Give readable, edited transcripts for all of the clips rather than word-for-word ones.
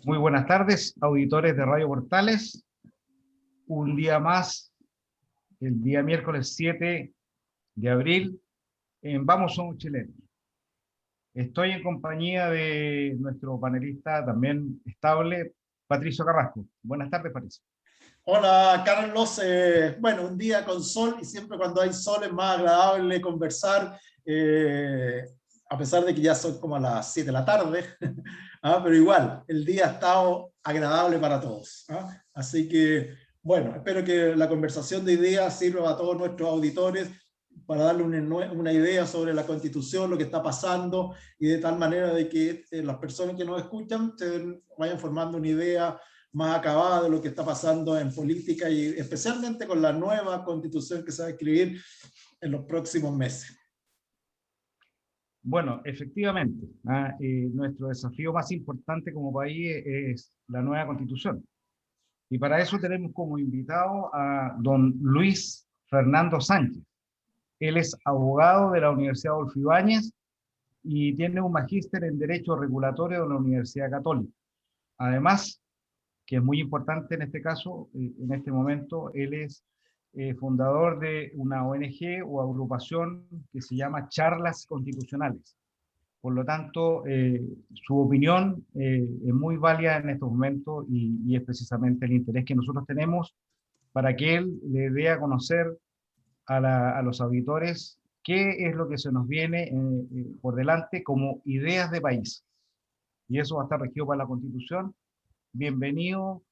Muy buenas tardes, auditores de Radio Portales. Un día más, el día miércoles 7 de abril, en Vamos Somos Chilenos. Estoy en compañía de nuestro panelista también estable, Patricio Carrasco. Buenas tardes, Patricio. Hola, Carlos. Bueno, un día con sol y siempre cuando hay sol es más agradable conversar, a pesar de que ya son como a las 7 de la tarde, pero igual, el día ha estado agradable para todos. Así que, bueno, espero que la conversación de ideas sirva a todos nuestros auditores para darle una idea sobre la Constitución, lo que está pasando, y de tal manera de que las personas que nos escuchan se vayan formando una idea más acabada de lo que está pasando en política y especialmente con la nueva constitución que se va a escribir en los próximos meses. Bueno, efectivamente, nuestro desafío más importante como país es la nueva constitución. Y para eso tenemos como invitado a don Luis Fernando Sánchez. Él es abogado de la Universidad Adolfo Ibáñez y tiene un magíster en Derecho Regulatorio de la Universidad Católica. Además, que es muy importante en este caso, en este momento, él es fundador de una ONG o agrupación que se llama Charlas Constitucionales. Por lo tanto, su opinión es muy válida en estos momentos y es precisamente el interés que nosotros tenemos para que él le dé a conocer a los auditores qué es lo que se nos viene por delante como ideas de país. Y eso va a estar regido para la Constitución. Bienvenido,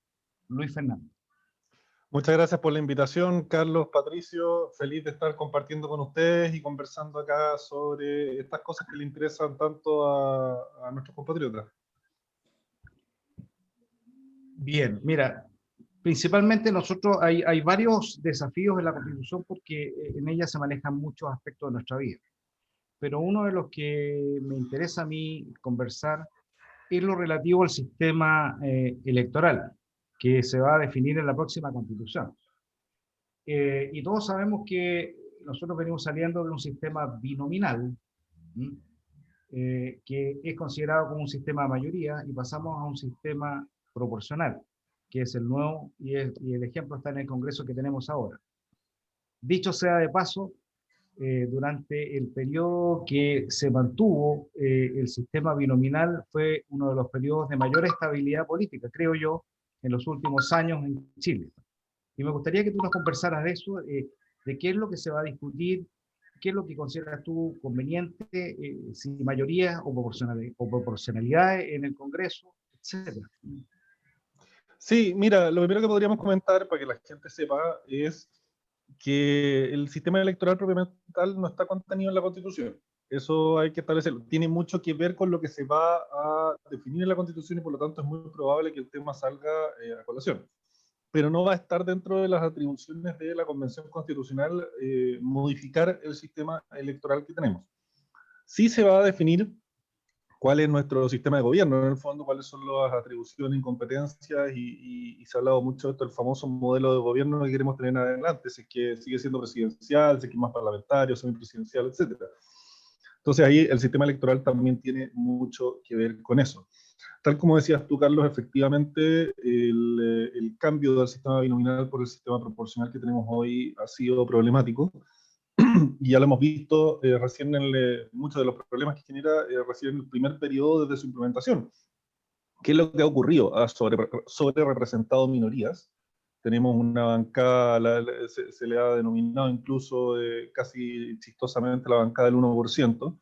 Luis Fernando. Muchas gracias por la invitación, Carlos, Patricio. Feliz de estar compartiendo con ustedes y conversando acá sobre estas cosas que le interesan tanto a nuestros compatriotas. Bien, mira, principalmente nosotros hay varios desafíos en la Constitución porque en ella se manejan muchos aspectos de nuestra vida. Pero uno de los que me interesa a mí conversar es lo relativo al sistema electoral que se va a definir en la próxima Constitución. Y todos sabemos que nosotros venimos saliendo de un sistema binominal, que es considerado como un sistema de mayoría, y pasamos a un sistema proporcional, que es el nuevo, y el ejemplo está en el Congreso que tenemos ahora. Dicho sea de paso, durante el periodo que se mantuvo el sistema binominal fue uno de los periodos de mayor estabilidad política, creo yo, en los últimos años en Chile. Y me gustaría que tú nos conversaras de eso, de qué es lo que se va a discutir, qué es lo que consideras tú conveniente, si mayoría o proporcionalidad en el Congreso, etcétera. Sí, mira, lo primero que podríamos comentar para que la gente sepa es que el sistema electoral propiamente tal no está contenido en la Constitución. Eso hay que establecerlo. Tiene mucho que ver con lo que se va a definir en la Constitución y por lo tanto es muy probable que el tema salga a colación. Pero no va a estar dentro de las atribuciones de la Convención Constitucional modificar el sistema electoral que tenemos. Sí se va a definir cuál es nuestro sistema de gobierno, en el fondo, cuáles son las atribuciones y competencias, y se ha hablado mucho de esto, el famoso modelo de gobierno que queremos tener adelante, si es que sigue siendo presidencial, si es que es más parlamentario, semipresidencial, etc. Entonces ahí el sistema electoral también tiene mucho que ver con eso. Tal como decías tú, Carlos, efectivamente el cambio del sistema binominal por el sistema proporcional que tenemos hoy ha sido problemático, y ya lo hemos visto recién en muchos de los problemas que genera recién en el primer periodo desde su implementación. ¿Qué es lo que ha ocurrido? Ha sobre representado minorías. Tenemos una bancada, se le ha denominado incluso casi chistosamente la bancada del 1%,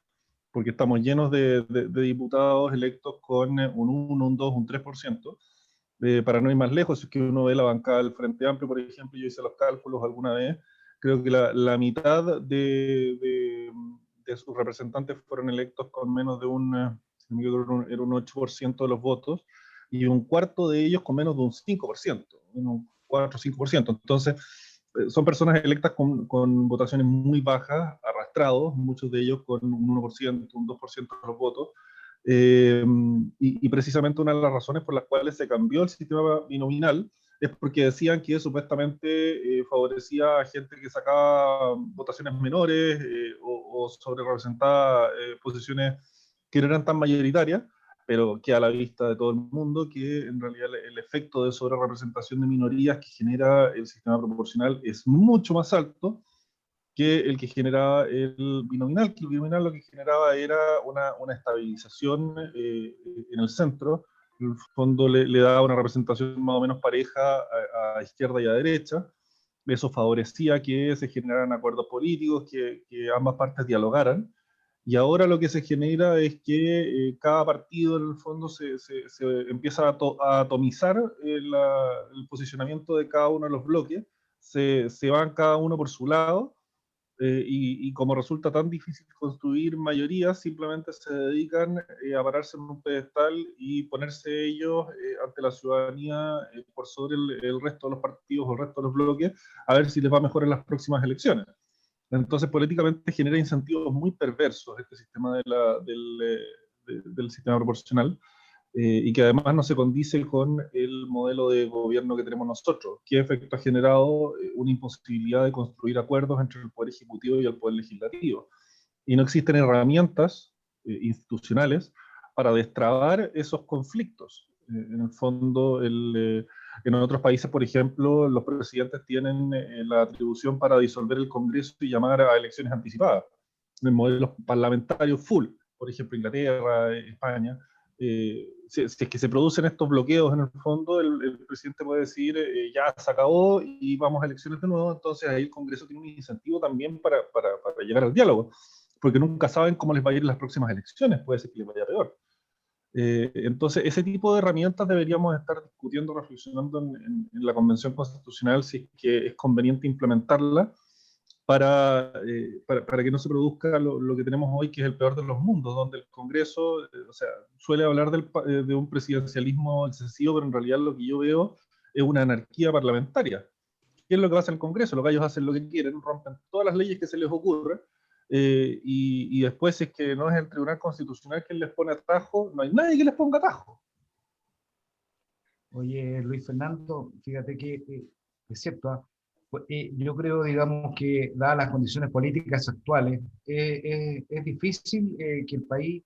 porque estamos llenos de diputados electos con un 1, un 2, un 3%. Para no ir más lejos, si es que uno ve la bancada del Frente Amplio, por ejemplo, yo hice los cálculos alguna vez, creo que la mitad de sus representantes fueron electos con menos de era un 8% de los votos, y un cuarto de ellos con menos de un 5%, un 4 o 5%. Entonces, son personas electas con votaciones muy bajas, arrastrados, muchos de ellos con un 1%, un 2% de los votos. Y precisamente una de las razones por las cuales se cambió el sistema binominal es porque decían que supuestamente favorecía a gente que sacaba votaciones menores o sobre representaba posiciones que no eran tan mayoritarias, pero queda a la vista de todo el mundo que en realidad el efecto de sobrerepresentación de minorías que genera el sistema proporcional es mucho más alto que el que generaba el binominal, que el binominal lo que generaba era una estabilización en el centro. En el fondo le daba una representación más o menos pareja a izquierda y a derecha. Eso favorecía que se generaran acuerdos políticos, que ambas partes dialogaran. Y ahora lo que se genera es que cada partido en el fondo se empieza a atomizar el posicionamiento de cada uno de los bloques, se van cada uno por su lado, y como resulta tan difícil construir mayorías, simplemente se dedican a pararse en un pedestal y ponerse ellos ante la ciudadanía por sobre el resto de los partidos o el resto de los bloques, a ver si les va mejor en las próximas elecciones. Entonces, políticamente genera incentivos muy perversos este sistema del sistema proporcional, y que además no se condice con el modelo de gobierno que tenemos nosotros, que efecto ha generado una imposibilidad de construir acuerdos entre el Poder Ejecutivo y el Poder Legislativo. Y no existen herramientas institucionales para destrabar esos conflictos. En el fondo, en otros países, por ejemplo, los presidentes tienen la atribución para disolver el Congreso y llamar a elecciones anticipadas. En modelos parlamentarios full, por ejemplo, Inglaterra, España. Si es que se producen estos bloqueos en el fondo, el presidente puede decir ya se acabó y vamos a elecciones de nuevo, entonces ahí el Congreso tiene un incentivo también para llegar al diálogo, porque nunca saben cómo les va a ir en las próximas elecciones, puede ser que les vaya peor. Entonces, ese tipo de herramientas deberíamos estar discutiendo, reflexionando en la Convención Constitucional, si es que es conveniente implementarla para que no se produzca lo que tenemos hoy, que es el peor de los mundos, donde el Congreso, o sea, suele hablar de un presidencialismo excesivo, pero en realidad lo que yo veo es una anarquía parlamentaria. ¿Qué es lo que pasa en el Congreso? Los gallos hacen lo que quieren, rompen todas las leyes que se les ocurre, y después, si es que no es el Tribunal Constitucional quien les pone atajo, no hay nadie que les ponga atajo. Oye, Luis Fernando, fíjate que es cierto, ¿ah? Pues, yo creo, digamos, que dadas las condiciones políticas actuales, es difícil que el país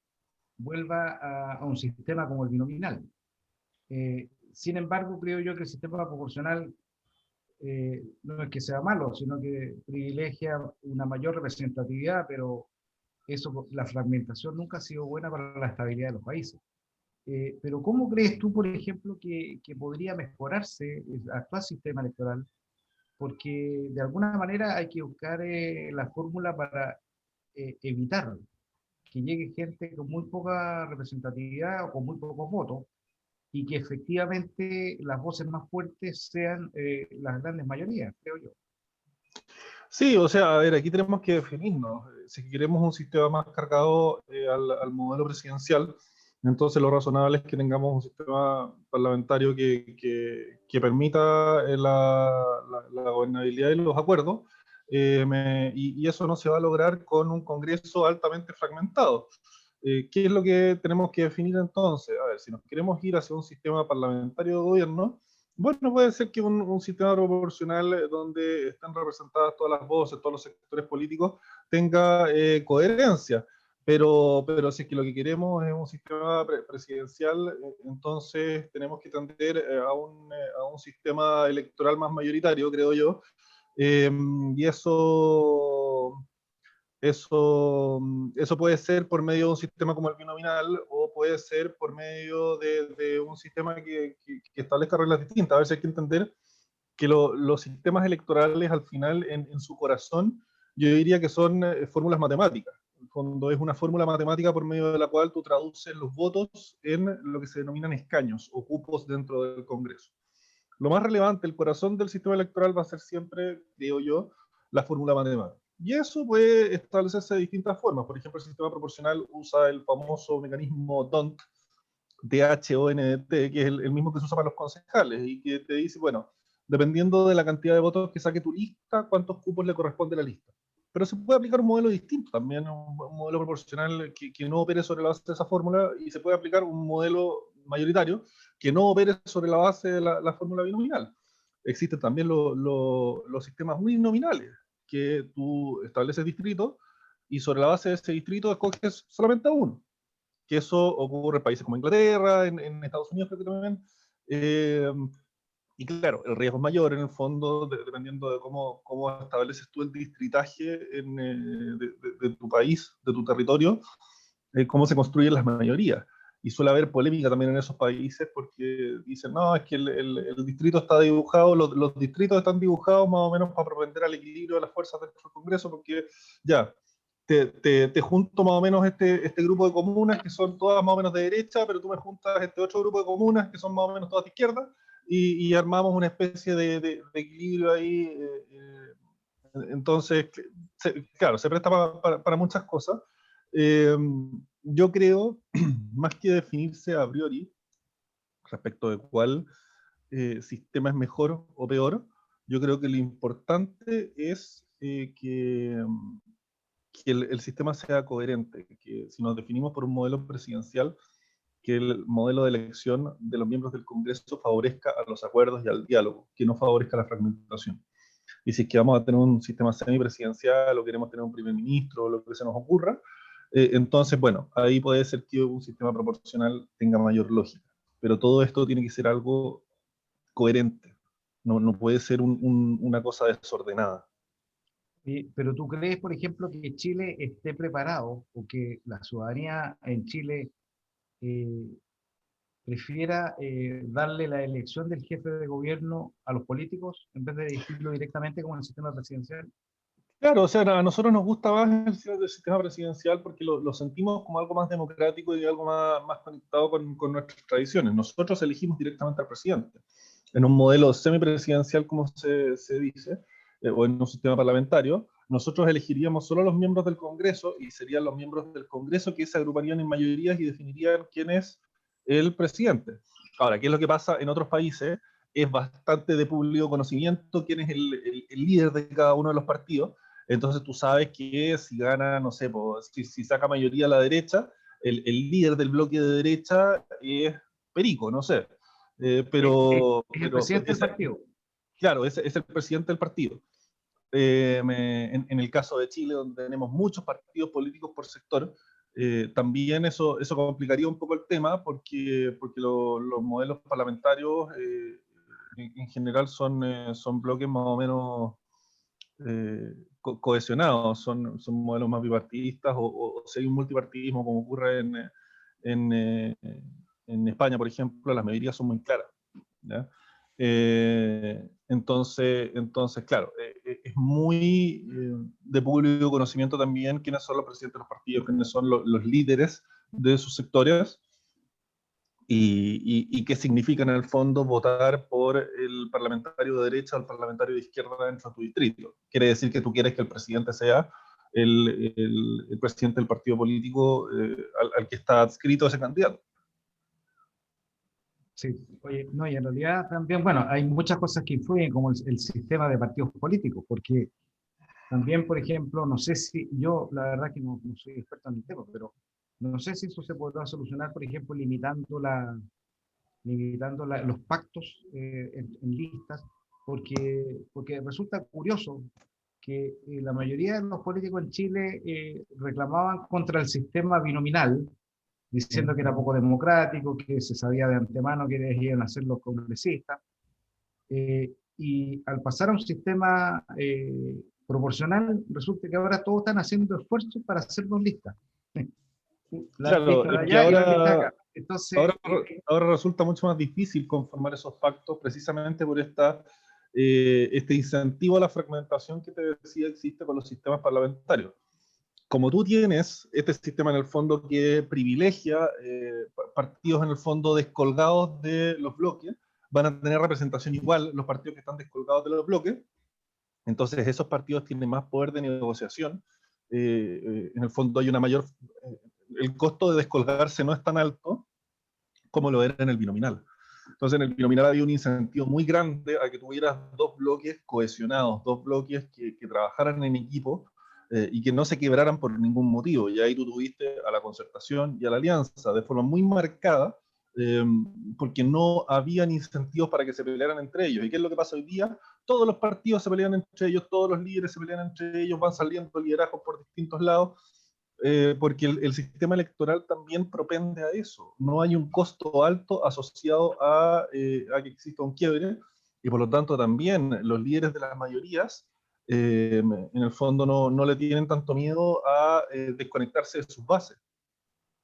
vuelva a un sistema como el binominal. Sin embargo, creo yo que el sistema proporcional no es que sea malo, sino que privilegia una mayor representatividad, pero eso, la fragmentación nunca ha sido buena para la estabilidad de los países. Pero ¿cómo crees tú, por ejemplo, que podría mejorarse el actual sistema electoral? Porque de alguna manera hay que buscar la fórmula para evitar que llegue gente con muy poca representatividad o con muy pocos votos y que efectivamente las voces más fuertes sean las grandes mayorías, creo yo. Sí, o sea, a ver, aquí tenemos que definirnos. Si queremos un sistema más cargado al modelo presidencial, entonces lo razonable es que tengamos un sistema parlamentario que permita la gobernabilidad y los acuerdos, y eso no se va a lograr con un Congreso altamente fragmentado. ¿Qué es lo que tenemos que definir entonces? A ver, si nos queremos ir hacia un sistema parlamentario de gobierno, bueno, puede ser que un sistema proporcional donde estén representadas todas las voces, todos los sectores políticos, tenga coherencia. Pero si es que lo que queremos es un sistema presidencial, entonces tenemos que tender a un sistema electoral más mayoritario, creo yo. Y eso puede ser por medio de un sistema como el binominal, o puede ser por medio de un sistema que establezca reglas distintas. A veces hay que entender que los sistemas electorales, al final, en su corazón, yo diría que son fórmulas matemáticas. En el fondo, es una fórmula matemática por medio de la cual tú traduces los votos en lo que se denominan escaños o cupos dentro del Congreso. Lo más relevante, el corazón del sistema electoral va a ser siempre, creo yo, la fórmula matemática. Y eso puede establecerse de distintas formas. Por ejemplo, el sistema proporcional usa el famoso mecanismo DONT, D-H-O-N-T, que es el mismo que se usa para los concejales, y que te dice, bueno, dependiendo de la cantidad de votos que saque tu lista, cuántos cupos le corresponde a la lista. Pero se puede aplicar un modelo distinto también, un modelo proporcional que no opere sobre la base de esa fórmula, y se puede aplicar un modelo mayoritario que no opere sobre la base de la fórmula binominal. Existen también los sistemas uninominales, que tú estableces distritos y sobre la base de ese distrito escoges solamente a uno, que eso ocurre en países como Inglaterra, en Estados Unidos creo que también. Y claro, el riesgo es mayor en el fondo, dependiendo de cómo estableces tú el distritaje de tu país, de tu territorio, cómo se construyen las mayorías. Y suele haber polémica también en esos países porque dicen, no, es que el distrito está dibujado, los distritos están dibujados más o menos para propender al equilibrio de las fuerzas dentro del Congreso, porque ya, te junto más o menos este grupo de comunas que son todas más o menos de derecha, pero tú me juntas este otro grupo de comunas que son más o menos todas de izquierda, y armamos una especie de equilibrio ahí. Entonces, claro, se presta para muchas cosas. Yo creo, más que definirse a priori respecto de cuál sistema es mejor o peor, yo creo que lo importante es que el sistema sea coherente, que si nos definimos por un modelo presidencial, que el modelo de elección de los miembros del Congreso favorezca a los acuerdos y al diálogo, que no favorezca la fragmentación. Y si es que vamos a tener un sistema semipresidencial o queremos tener un primer ministro o lo que se nos ocurra, entonces, bueno, ahí puede ser que un sistema proporcional tenga mayor lógica. Pero todo esto tiene que ser algo coherente. No puede ser una cosa desordenada. Pero tú crees, por ejemplo, que Chile esté preparado o que la ciudadanía en Chile eh, prefiera darle la elección del jefe de gobierno a los políticos en vez de elegirlo directamente como en el sistema presidencial? Claro, o sea, a nosotros nos gusta más el sistema presidencial porque lo sentimos como algo más democrático y algo más conectado con nuestras tradiciones. Nosotros elegimos directamente al presidente. En un modelo semipresidencial, como se dice, o en un sistema parlamentario, nosotros elegiríamos solo a los miembros del Congreso y serían los miembros del Congreso que se agruparían en mayorías y definirían quién es el presidente. Ahora, ¿qué es lo que pasa en otros países? Es bastante de público conocimiento quién es el líder de cada uno de los partidos. Entonces tú sabes que si gana, no sé, si saca mayoría a la derecha, el líder del bloque de derecha es Perico, no sé. Es el presidente del partido. Claro, es el presidente del partido. En el caso de Chile, donde tenemos muchos partidos políticos por sector, también eso complicaría un poco el tema porque los modelos parlamentarios en general son bloques más o menos cohesionados, son modelos más bipartidistas o si hay un multipartidismo como ocurre en, eh, en España, por ejemplo, las mayorías son muy claras. ¿Ya? Entonces, claro, es muy de público conocimiento también quiénes son los presidentes de los partidos, quiénes son los líderes de sus sectores y qué significa en el fondo votar por el parlamentario de derecha o el parlamentario de izquierda dentro de tu distrito. Quiere decir que tú quieres que el presidente sea el presidente del partido político al que está adscrito ese candidato. Sí, oye, no, y en realidad también, bueno, hay muchas cosas que influyen, como el sistema de partidos políticos, porque también, por ejemplo, no sé si, yo la verdad que no soy experto en el tema, pero no sé si eso se podrá solucionar, por ejemplo, los pactos en listas, porque resulta curioso que la mayoría de los políticos en Chile reclamaban contra el sistema binominal, diciendo que era poco democrático, que se sabía de antemano que iban a ser los congresistas. Y al pasar a un sistema proporcional, resulta que ahora todos están haciendo esfuerzos para hacer dos listas. La Claro, lista de es que allá y la lista de acá. Entonces, ahora resulta mucho más difícil conformar esos pactos precisamente por este incentivo a la fragmentación que te decía existe con los sistemas parlamentarios. Como tú tienes este sistema en el fondo que privilegia partidos en el fondo descolgados de los bloques, van a tener representación igual los partidos que están descolgados de los bloques, entonces esos partidos tienen más poder de negociación, en el fondo hay una mayor... el costo de descolgarse no es tan alto como lo era en el binominal. Entonces en el binominal había un incentivo muy grande a que tuvieras dos bloques cohesionados, dos bloques que trabajaran en equipo y que no se quebraran por ningún motivo. Y ahí tú tuviste a la concertación y a la alianza de forma muy marcada, eh, porque no habían incentivos para que se pelearan entre ellos. ¿Y qué es lo que pasa hoy día? Todos los partidos se pelean entre ellos, todos los líderes se pelean entre ellos, van saliendo liderazgos por distintos lados. porque el sistema electoral también propende a eso. No hay un costo alto asociado a que exista un quiebre, y por lo tanto también los líderes de las mayorías, en el fondo no le tienen tanto miedo a desconectarse de sus bases.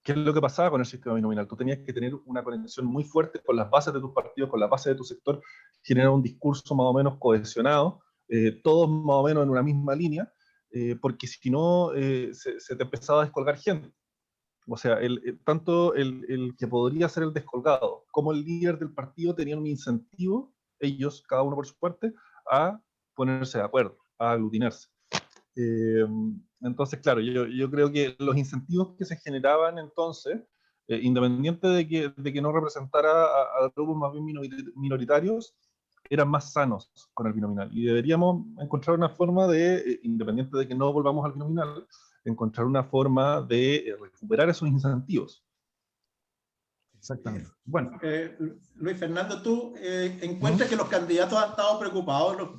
¿Qué es lo que pasaba con el sistema binominal? Tú tenías que tener una conexión muy fuerte con las bases de tus partidos, con las bases de tu sector, generar un discurso más o menos cohesionado, todos más o menos en una misma línea, porque si no, se te empezaba a descolgar gente. O sea, tanto el que podría ser el descolgado como el líder del partido tenían un incentivo, ellos, cada uno por su parte, a ponerse de acuerdo, a aglutinarse. Eh, entonces, claro, yo creo que los incentivos que se generaban entonces, independiente de que no representara a grupos más bien minoritarios, eran más sanos con el binominal. Y deberíamos encontrar una forma de, independiente de que no volvamos al binominal, encontrar una forma de recuperar esos incentivos. Exactamente. Bueno. Luis Fernando, ¿tú encuentras que los candidatos han estado preocupados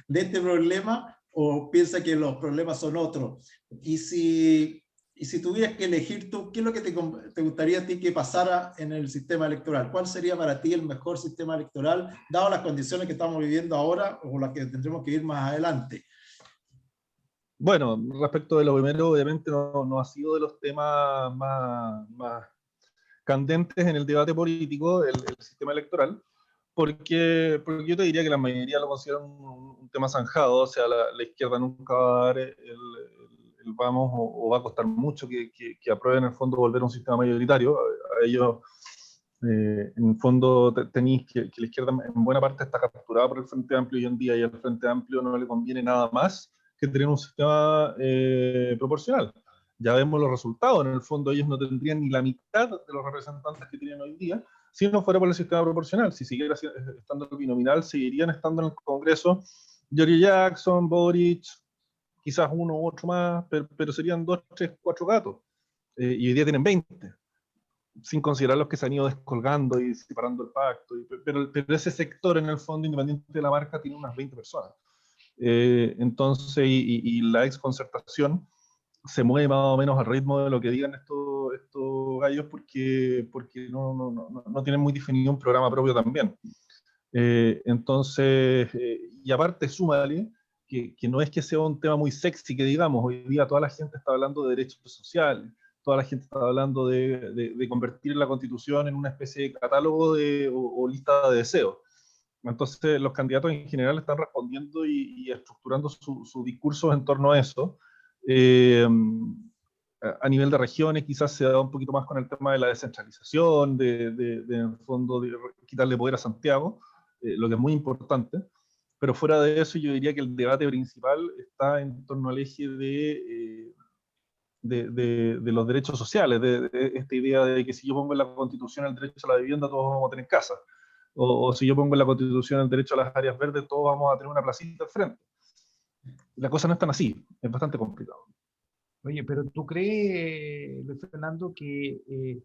de este problema o piensas que los problemas son otros? Y si tuvieras que elegir tú, ¿qué es lo que te gustaría a ti que pasara en el sistema electoral? ¿Cuál sería para ti el mejor sistema electoral, dado las condiciones que estamos viviendo ahora o las que tendremos que ir más adelante? Bueno, respecto de lo primero, obviamente no ha sido de los temas más candentes en el debate político, el sistema electoral, porque yo te diría que la mayoría lo consideran un tema zanjado. O sea, la izquierda nunca va a dar el vamos, o va a costar mucho que aprueben en el fondo volver a un sistema mayoritario. A ellos, en el fondo, tenéis que la izquierda en buena parte está capturada por el Frente Amplio hoy en día, y al Frente Amplio no le conviene nada más que tener un sistema proporcional. Ya vemos los resultados. En el fondo, ellos no tendrían ni la mitad de los representantes que tienen hoy día si no fuera por el sistema proporcional. Si siguiera estando el binominal, seguirían estando en el Congreso Giorgio Jackson, Boric, quizás uno u otro más, pero serían 2, 3, 4 gatos. Y hoy día tienen 20, sin considerar los que se han ido descolgando y separando el pacto. Pero ese sector, en el fondo, independiente de la marca, tiene unas 20 personas. Entonces, y la exconcertación se mueve más o menos al ritmo de lo que digan estos gallos, porque no tienen muy definido un programa propio también. Entonces, y aparte, súmale que no es que sea un tema muy sexy, que digamos, hoy día toda la gente está hablando de derechos sociales, toda la gente está hablando de convertir la Constitución en una especie de catálogo o lista de deseos. Entonces, los candidatos en general están respondiendo y estructurando su discurso en torno a eso. A nivel de regiones quizás se da un poquito más con el tema de la descentralización, en el fondo, de quitarle poder a Santiago, lo que es muy importante. Pero fuera de eso, yo diría que el debate principal está en torno al eje de los derechos sociales, de esta idea de que si yo pongo en la Constitución el derecho a la vivienda, todos vamos a tener casa. O si yo pongo en la Constitución el derecho a las áreas verdes, todos vamos a tener una placita al frente. La cosa no es tan así, es bastante complicado. Oye, pero ¿tú crees, Luis Fernando, que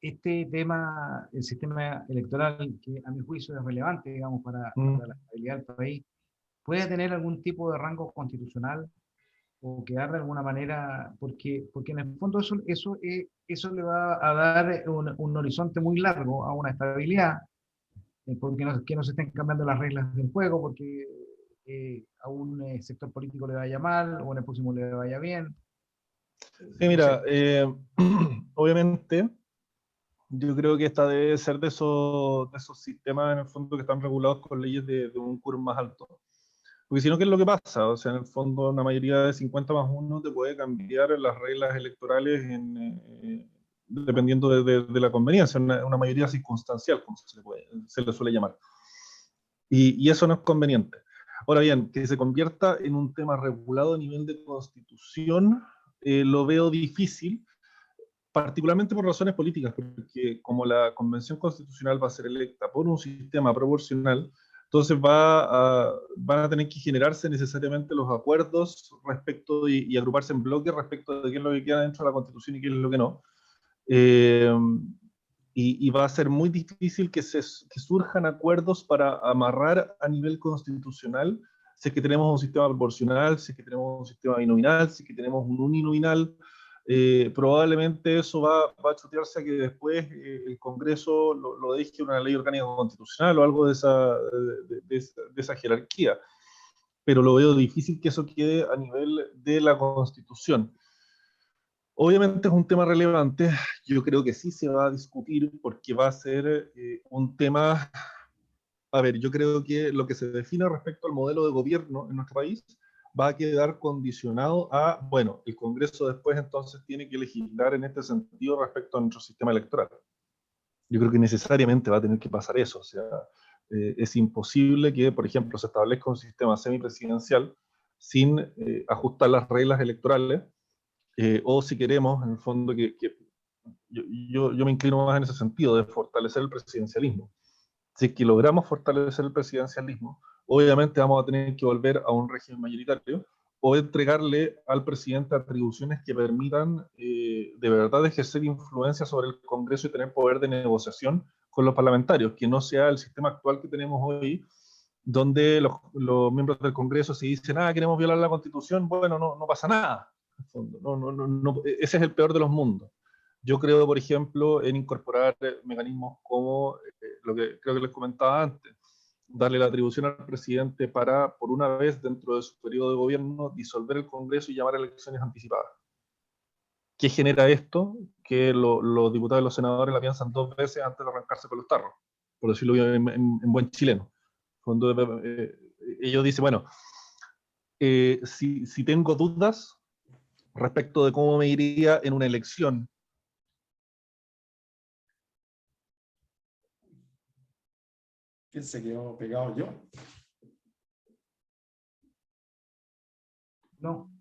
este tema, el sistema electoral, que a mi juicio es relevante, digamos, para la estabilidad del país, puede tener algún tipo de rango constitucional o quedar de alguna manera, porque en el fondo eso le va a dar un horizonte muy largo a una estabilidad, porque que no se estén cambiando las reglas del juego, porque a un sector político le vaya mal o en el próximo le vaya bien. Sí, mira, obviamente yo creo que esta debe ser de esos sistemas en el fondo que están regulados con leyes de un quórum más alto. Porque si no, ¿qué es lo que pasa? O sea, en el fondo una mayoría de 50 más 1 te puede cambiar las reglas electorales dependiendo de la conveniencia, una mayoría circunstancial, como se le suele llamar. Y eso no es conveniente. Ahora bien, que se convierta en un tema regulado a nivel de constitución, lo veo difícil, particularmente por razones políticas, porque como la convención constitucional va a ser electa por un sistema proporcional, entonces van a tener que generarse necesariamente los acuerdos respecto y agruparse en bloques respecto de qué es lo que queda dentro de la constitución y qué es lo que no. Y va a ser muy difícil que surjan acuerdos para amarrar a nivel constitucional si es que tenemos un sistema proporcional, si es que tenemos un sistema binominal, si es que tenemos un uninominal, probablemente eso va a chutearse a que después el Congreso lo deje una ley orgánica constitucional o algo de esa jerarquía. Pero lo veo difícil que eso quede a nivel de la Constitución. Obviamente es un tema relevante, yo creo que sí se va a discutir porque va a ser un tema. A ver, yo creo que lo que se define respecto al modelo de gobierno en nuestro país va a quedar condicionado a, bueno, el Congreso después entonces tiene que legislar en este sentido respecto a nuestro sistema electoral. Yo creo que necesariamente va a tener que pasar eso, o sea, es imposible que, por ejemplo, se establezca un sistema semipresidencial sin ajustar las reglas electorales, o si queremos, en el fondo, yo me inclino más en ese sentido, de fortalecer el presidencialismo. Si es que logramos fortalecer el presidencialismo, obviamente vamos a tener que volver a un régimen mayoritario o entregarle al presidente atribuciones que permitan de verdad ejercer influencia sobre el Congreso y tener poder de negociación con los parlamentarios, que no sea el sistema actual que tenemos hoy, donde los miembros del Congreso se dicen, queremos violar la Constitución, bueno, no pasa nada. Ese es el peor de los mundos. Yo creo, por ejemplo, en incorporar mecanismos como lo que creo que les comentaba antes, darle la atribución al presidente para, por una vez dentro de su periodo de gobierno, disolver el Congreso y llamar a elecciones anticipadas. ¿Qué genera esto? Que los diputados y los senadores la piensan 2 veces antes de arrancarse con los tarros, por decirlo en buen chileno. Cuando ellos dicen, bueno, si tengo dudas respecto de cómo me iría en una elección. ¿Quién se quedó pegado? ¿Yo? No,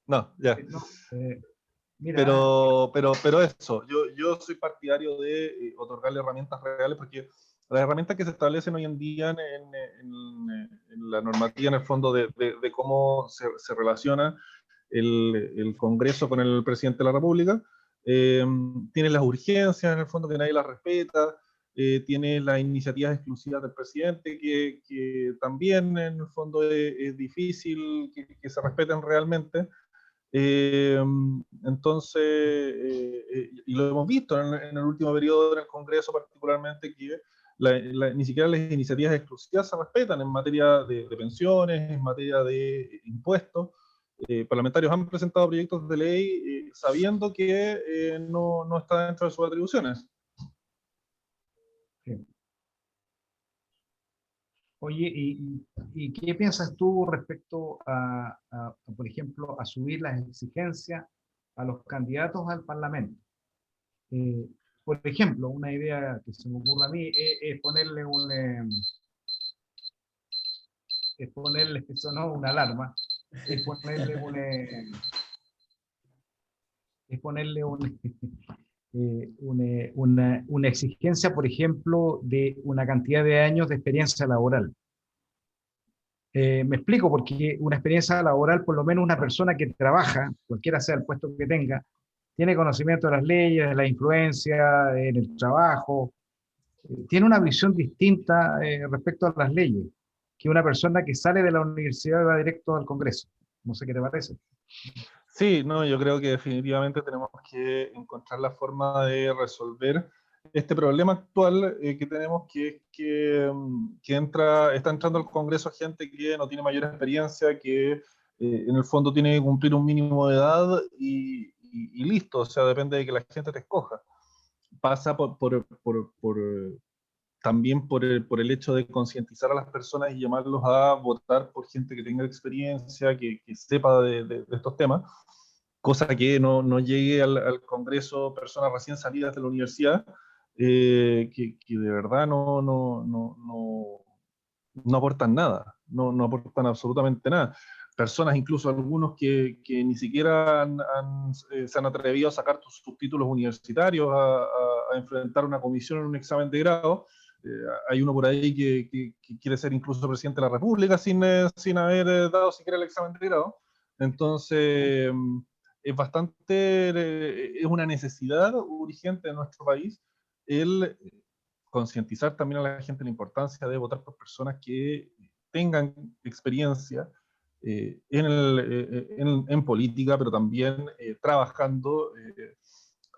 No, ya. no. Mira, Pero eso, yo soy partidario de otorgarle herramientas reales, porque las herramientas que se establecen hoy en día en la normativa, en el fondo, de cómo se relaciona el Congreso con el presidente de la República, tiene las urgencias, en el fondo, que nadie las respeta, tiene las iniciativas exclusivas del presidente, que también, en el fondo, es difícil que se respeten realmente. Entonces, y lo hemos visto en el último periodo en el Congreso particularmente, que ni siquiera las iniciativas exclusivas se respetan en materia de pensiones, en materia de impuestos. Parlamentarios han presentado proyectos de ley sabiendo que no está dentro de sus atribuciones. sí. Oye, ¿y qué piensas tú respecto por ejemplo, a subir las exigencias a los candidatos al Parlamento? Eh, por ejemplo, una idea que se me ocurre a mí es ponerle eso no, una alarma, es ponerle una exigencia, por ejemplo, de una cantidad de años de experiencia laboral. Me explico, porque una experiencia laboral, por lo menos una persona que trabaja, cualquiera sea el puesto que tenga, tiene conocimiento de las leyes, de la influencia en el trabajo, tiene una visión distinta respecto a las leyes que una persona que sale de la universidad y va directo al Congreso. No sé qué te parece. Sí, no, yo creo que definitivamente tenemos que encontrar la forma de resolver este problema actual que tenemos, está entrando al Congreso gente que no tiene mayor experiencia, que en el fondo tiene que cumplir un mínimo de edad y listo, o sea, depende de que la gente te escoja. Pasa también por el hecho de concientizar a las personas y llamarlos a votar por gente que tenga experiencia, que sepa de estos temas, cosa que no llegue al Congreso personas recién salidas de la universidad, que de verdad no aportan nada, no aportan absolutamente nada. Personas, incluso algunos que ni siquiera se han atrevido a sacar sus títulos universitarios, a enfrentar una comisión en un examen de grado. Hay uno por ahí que quiere ser incluso presidente de la República sin haber dado siquiera el examen de grado. Entonces, es una necesidad urgente en nuestro país el concientizar también a la gente la importancia de votar por personas que tengan experiencia en política, pero también trabajando,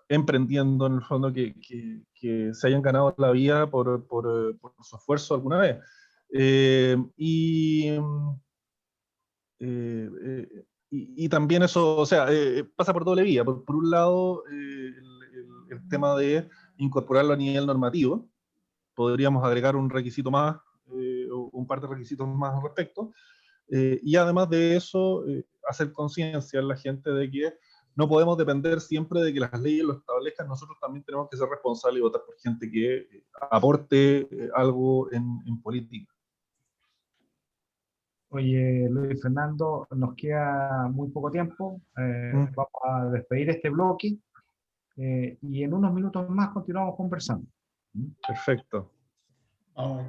emprendiendo en el fondo, que se hayan ganado la vida por su esfuerzo alguna vez. Y también eso, o sea, pasa por doble vía. Por un lado, el tema de incorporarlo a nivel normativo. Podríamos agregar un requisito más, o un par de requisitos más al respecto. Y además de eso, hacer conciencia en la gente de que no podemos depender siempre de que las leyes lo establezcan. Nosotros también tenemos que ser responsables y votar por gente que aporte algo en política. Oye, Luis Fernando, nos queda muy poco tiempo. Vamos a despedir este bloque y en unos minutos más continuamos conversando. Perfecto. Vamos.